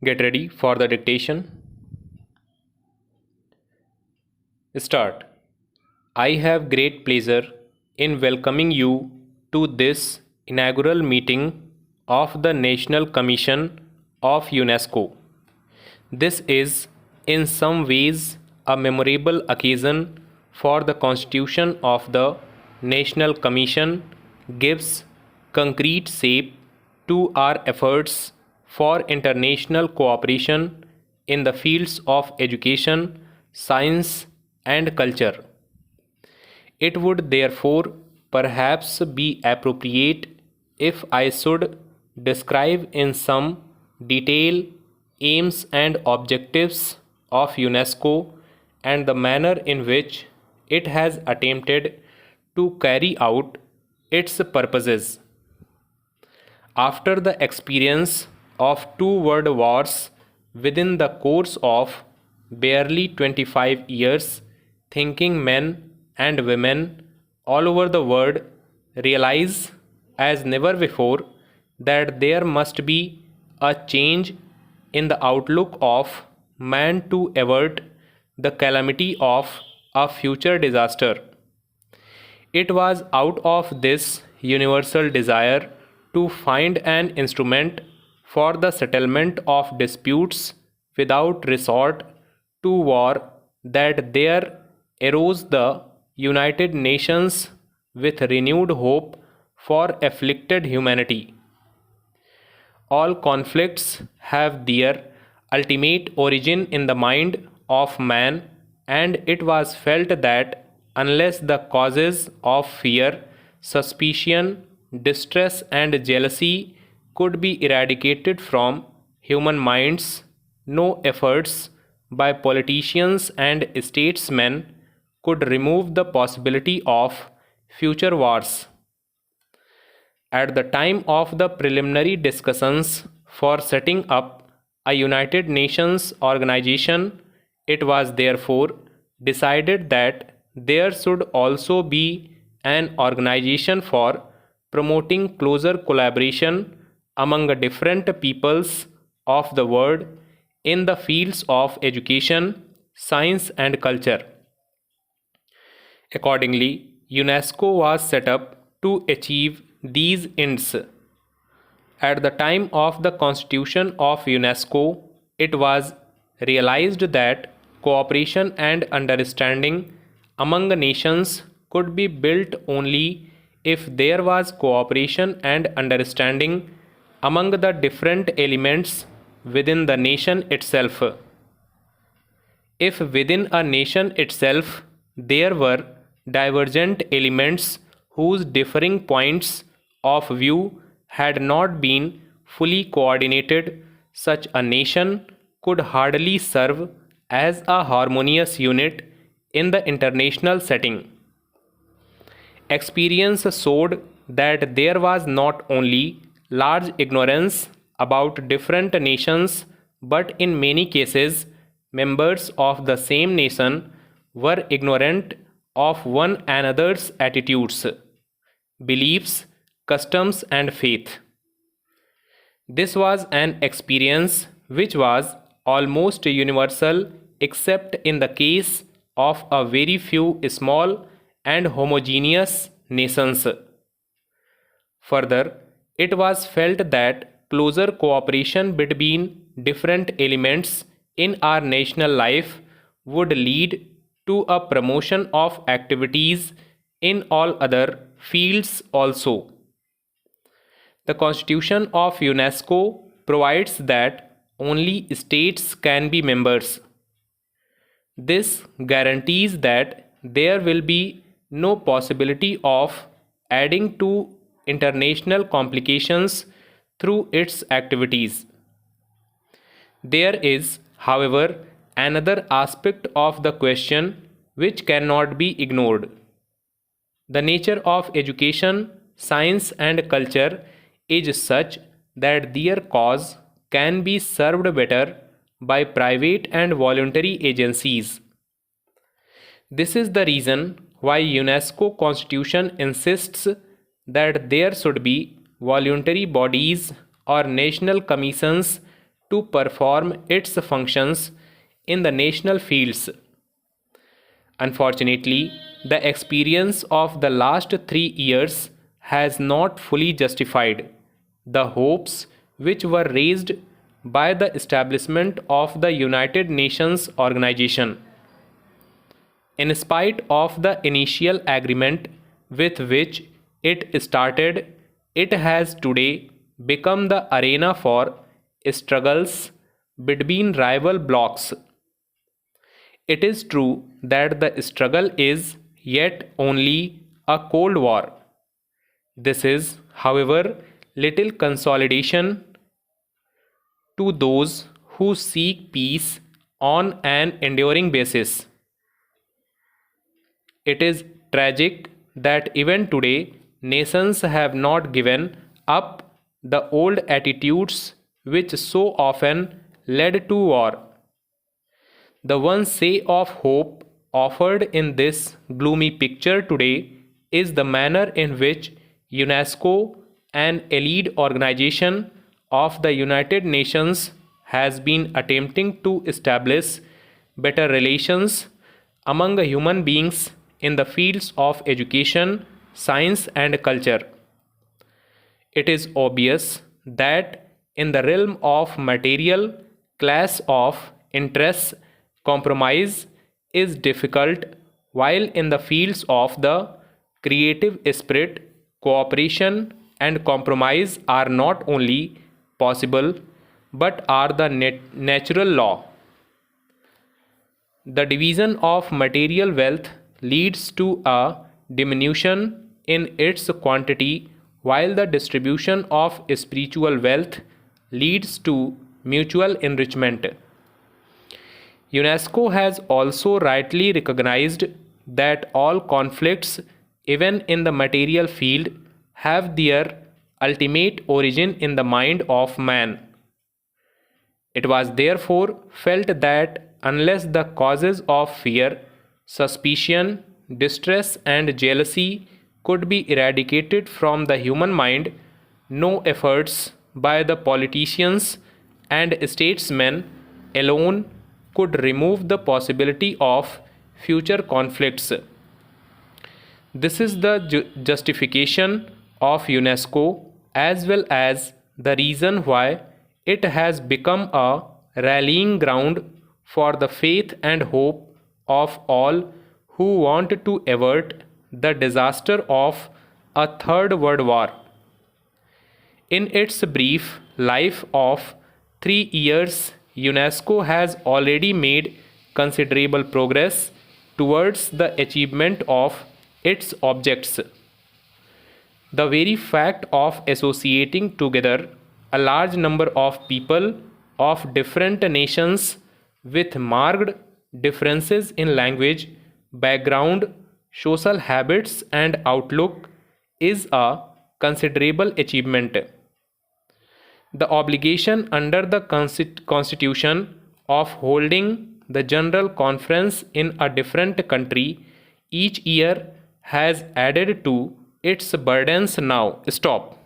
Get ready for the dictation. Start. I have great pleasure in welcoming you to this inaugural meeting of the National Commission of UNESCO. This is in some ways a memorable occasion, for the constitution of the National Commission gives concrete shape to our efforts for international cooperation in the fields of education, science, and culture. It would therefore perhaps be appropriate if I should describe in some detail aims and objectives of UNESCO and the manner in which it has attempted to carry out its purposes. After the experience of two world wars within the course of barely 25 years, thinking men and women all over the world realize as never before that there must be a change in the outlook of man to avert the calamity of a future disaster. It was out of this universal desire to find an instrument for the settlement of disputes without resort to war that there arose the United Nations with renewed hope for afflicted humanity. All conflicts have their ultimate origin in the mind of man, and it was felt that unless the causes of fear, suspicion, distress, and jealousy could be eradicated from human minds, no efforts by politicians and statesmen could remove the possibility of future wars. At the time of the preliminary discussions for setting up a United Nations organization, it was therefore decided that there should also be an organization for promoting closer collaboration among different peoples of the world in the fields of education, science, and culture. Accordingly, UNESCO was set up to achieve these ends. At the time of the constitution of UNESCO, it was realized that cooperation and understanding among nations could be built only if there was cooperation and understanding among the different elements within the nation itself. If within a nation itself there were divergent elements whose differing points of view had not been fully coordinated, such a nation could hardly serve as a harmonious unit in the international setting. Experience showed that there was not only large ignorance about different nations, but in many cases, members of the same nation were ignorant of one another's attitudes, beliefs, customs, and faith. This was an experience which was almost universal except in the case of a very few small and homogeneous nations. Further, it was felt that closer cooperation between different elements in our national life would lead to a promotion of activities in all other fields also. The Constitution of UNESCO provides that only states can be members. This guarantees that there will be no possibility of adding to international complications through its activities. There is, however, another aspect of the question which cannot be ignored. The nature of education, science, and culture is such that their cause can be served better by private and voluntary agencies. This is the reason why UNESCO Constitution insists that there should be voluntary bodies or national commissions to perform its functions in the national fields. Unfortunately, the experience of the last 3 years has not fully justified the hopes which were raised by the establishment of the United Nations organization. In spite of the initial agreement with which it started, it has today become the arena for struggles between rival blocs. It is true that the struggle is yet only a Cold War. This is, however, little consolidation to those who seek peace on an enduring basis. It is tragic that even today nations have not given up the old attitudes which so often led to war. The one say of hope offered in this gloomy picture today is the manner in which UNESCO, an elite organization of the United Nations, has been attempting to establish better relations among human beings in the fields of education, science, and culture. It is obvious that in the realm of material class of interests, compromise is difficult, while in the fields of the creative spirit, cooperation and compromise are not only possible but are the natural law. The division of material wealth leads to a diminution in its quantity, while the distribution of spiritual wealth leads to mutual enrichment. UNESCO has also rightly recognized that all conflicts, even in the material field, have their ultimate origin in the mind of man. It was therefore felt that unless the causes of fear, suspicion, distress, and jealousy could be eradicated from the human mind, no efforts by the politicians and statesmen alone could remove the possibility of future conflicts. This is the justification of UNESCO as well as the reason why it has become a rallying ground for the faith and hope of all who want to avert the disaster of a third world war. In its brief life of 3 years, UNESCO has already made considerable progress towards the achievement of its objects. The very fact of associating together a large number of people of different nations with marked differences in language, background, social habits, and outlook is a considerable achievement. The obligation under the Constitution of holding the General Conference in a different country each year has added to its burdens now. Stop.